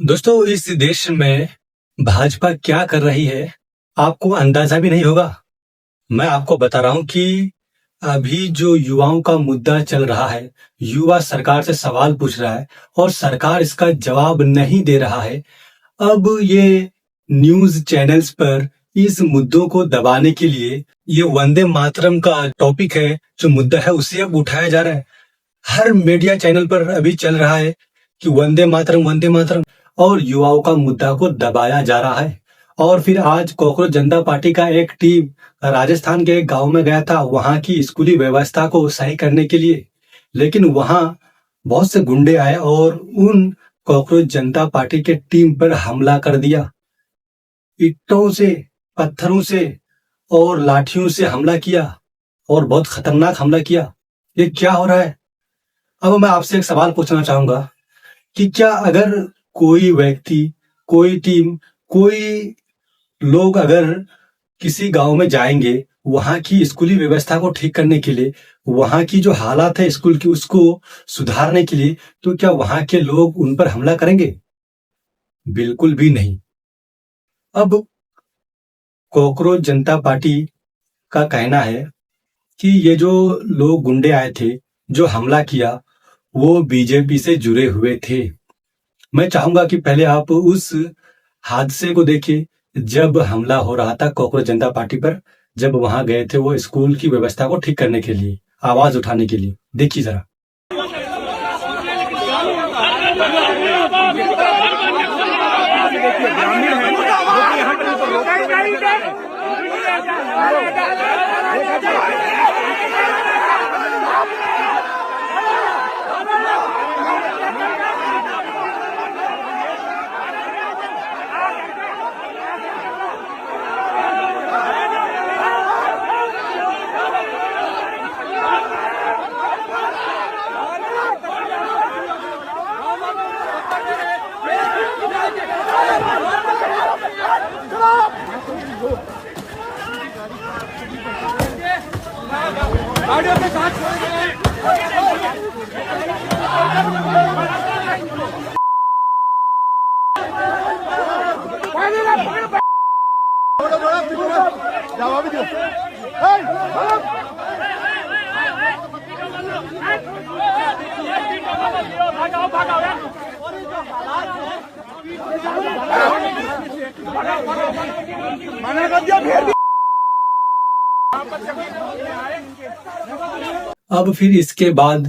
दोस्तों, इस देश में भाजपा क्या कर रही है, आपको अंदाजा भी नहीं होगा। मैं आपको बता रहा हूं कि अभी जो युवाओं का मुद्दा चल रहा है, युवा सरकार से सवाल पूछ रहा है और सरकार इसका जवाब नहीं दे रहा है। अब ये न्यूज़ चैनल्स पर इस मुद्दों को दबाने के लिए ये वंदे मातरम का टॉपिक है, जो मुद्दा है उसे अब उठाया जा रहा है। हर मीडिया चैनल पर अभी चल रहा है कि वंदे मातरम और युवाओं का मुद्दा को दबाया जा रहा है। और फिर आज कॉकरोच जनता पार्टी का एक टीम राजस्थान के एक गांव में गया था, वहां की स्कूली व्यवस्था को सही करने के लिए। लेकिन वहां बहुत से गुंडे आए और उन कॉकरोच जनता पार्टी के टीम पर हमला कर दिया। ईंटों से, पत्थरों से और लाठियों से हमला किया और बहुत खतरनाक हमला किया। ये क्या हो रहा है? अब मैं आपसे एक सवाल पूछना चाहूंगा कि क्या अगर कोई व्यक्ति, कोई टीम, कोई लोग अगर किसी गांव में जाएंगे वहां की स्कूली व्यवस्था को ठीक करने के लिए, वहां की जो हालात है स्कूल की उसको सुधारने के लिए, तो क्या वहां के लोग उन पर हमला करेंगे? बिल्कुल भी नहीं। अब कॉकरोच जनता पार्टी का कहना है कि ये जो लोग गुंडे आए थे, जो हमला किया, वो बीजेपी से जुड़े हुए थे। मैं चाहूंगा कि पहले आप उस हादसे को देखिए जब हमला हो रहा था कॉकरोच जनता पार्टी पर, जब वहां गए थे वो स्कूल की व्यवस्था को ठीक करने के लिए, आवाज उठाने के लिए। देखिए जरा। गाड़ियों के साथ मना कर दिया। अब फिर इसके बाद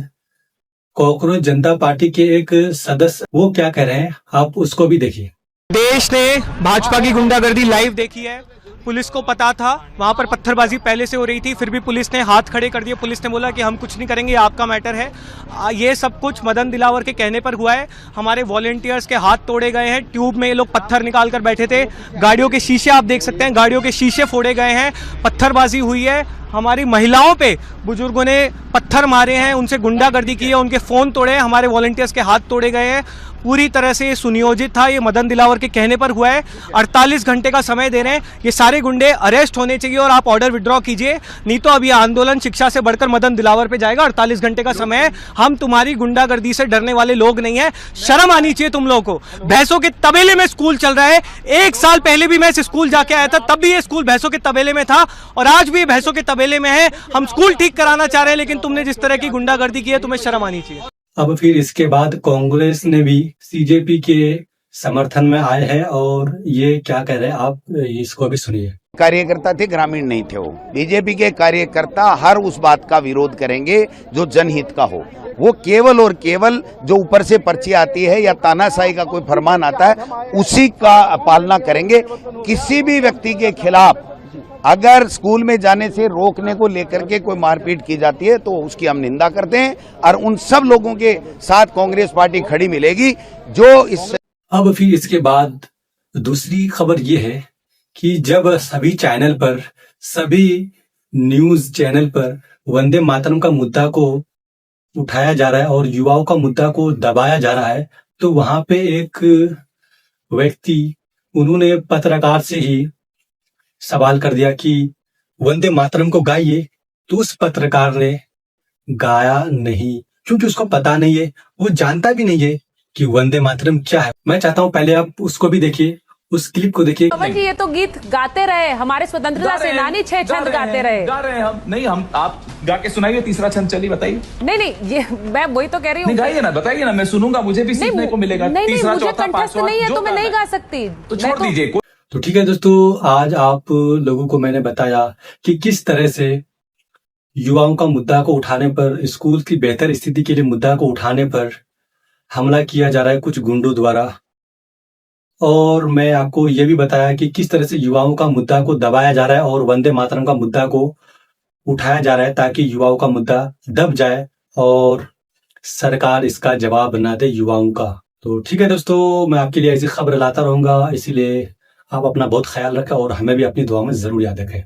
कॉकरोच जनता पार्टी के एक सदस्य वो क्या कह रहे हैं, आप उसको भी देखिए। देश ने भाजपा की गुंडागर्दी लाइव देखी है। पुलिस को पता था वहां पर पत्थरबाजी पहले से हो रही थी, फिर भी पुलिस ने हाथ खड़े कर दिए। पुलिस ने बोला कि हम कुछ नहीं करेंगे, आपका मैटर है। ये सब कुछ मदन दिलावर के कहने पर हुआ है। हमारे वॉलेंटियर्स के हाथ तोड़े गए हैं। ट्यूब में ये लोग पत्थर निकाल कर बैठे थे। गाड़ियों के शीशे आप देख सकते हैं, गाड़ियों के शीशे फोड़े गए हैं। पत्थरबाजी हुई है। हमारी महिलाओं पे बुजुर्गों ने पत्थर मारे हैं, उनसे गुंडागर्दी की है, उनके फोन तोड़े, हमारे वॉलंटियर्स के हाथ तोड़े गए हैं। पूरी तरह से सुनियोजित था। ये मदन दिलावर के कहने पर हुआ है। 48 घंटे का समय दे रहे हैं। ये सारे गुंडे अरेस्ट होने चाहिए और आप ऑर्डर विड्रॉ कीजिए, नहीं तो अब ये आंदोलन शिक्षा से बढ़कर मदन दिलावर पे जाएगा। 48 घंटे का समय है। हम तुम्हारी गुंडागर्दी से डरने वाले लोग नहीं है। शर्म आनी चाहिए तुम लोगों को। भैंसों के तबेले में स्कूल चल रहा है। 1 साल पहले भी मैं इस स्कूल जाके आया था, तब भी ये स्कूल भैंसों के तबेले में था और आज भी भैंसों के तबेले में है। हम स्कूल ठीक कराना चाह रहे हैं, लेकिन तुमने जिस तरह की गुंडागर्दी की है, तुम्हें शर्म आनी चाहिए। अब फिर इसके बाद कांग्रेस ने भी सीजेपी के समर्थन में आए हैं और ये क्या कह रहे हैं, आप इसको भी सुनिए। कार्यकर्ता थे, ग्रामीण नहीं थे। वो बीजेपी के कार्यकर्ता हर उस बात का विरोध करेंगे जो जनहित का हो। वो केवल और केवल जो ऊपर से पर्ची आती है या तानाशाही का कोई फरमान आता है उसी का पालना करेंगे। किसी भी व्यक्ति के खिलाफ अगर स्कूल में जाने से रोकने को लेकर के कोई मारपीट की जाती है तो उसकी हम निंदा करते हैं और उन सब लोगों के साथ कांग्रेस पार्टी खड़ी मिलेगी जो इस। अब फिर इसके बाद दूसरी खबर ये है कि जब सभी चैनल पर, सभी न्यूज चैनल पर वंदे मातरम का मुद्दा को उठाया जा रहा है और युवाओं का मुद्दा को दबाया जा रहा है, तो वहां पे एक व्यक्ति, उन्होंने पत्रकार से ही सवाल कर दिया कि वंदे मातरम को गाइए, तो उस पत्रकार ने गाया नहीं, क्योंकि उसको पता नहीं है, वो जानता भी नहीं है कि वंदे मातरम क्या है। मैं चाहता हूं पहले आप उसको भी देखिए, उस क्लिप को देखिए। पवन जी, ये तो गीत गाते रहे, हमारे स्वतंत्रता सेनानी 6 छंद गाते रहे। गा रहे हैं हम। नहीं, हम आप गा के सुनाइए तीसरा छंद, चलिए बताइए। नहीं, ये मैं वही तो कह रही हूँ। नहीं, गाइए ना, बताइए ना, मैं सुनूंगा, मुझे भी सीखने को मिलेगा। नहीं, तीसरा, मुझे चौथा, कंठस्थ पांचवा नहीं है जो तो मैं गाना नहीं है। गा सकती। तो छोड़ दीजिए। तो ठीक है दोस्तों, आज आप लोगों को मैंने बताया कि किस तरह से युवाओं का मुद्दा को उठाने पर, स्कूल की बेहतर स्थिति के लिए मुद्दा को उठाने पर हमला किया जा रहा है कुछ गुंडों द्वारा। और मैं आपको यह भी बताया कि किस तरह से युवाओं का मुद्दा को दबाया जा रहा है और वंदे मातरम का मुद्दा को उठाया जा रहा है ताकि युवाओं का मुद्दा दब जाए और सरकार इसका जवाब न दे युवाओं का। तो ठीक है दोस्तों, मैं आपके लिए ऐसी खबर लाता रहूंगा, इसीलिए आप अपना बहुत ख्याल रखें और हमें भी अपनी दुआ में जरूर याद रखें।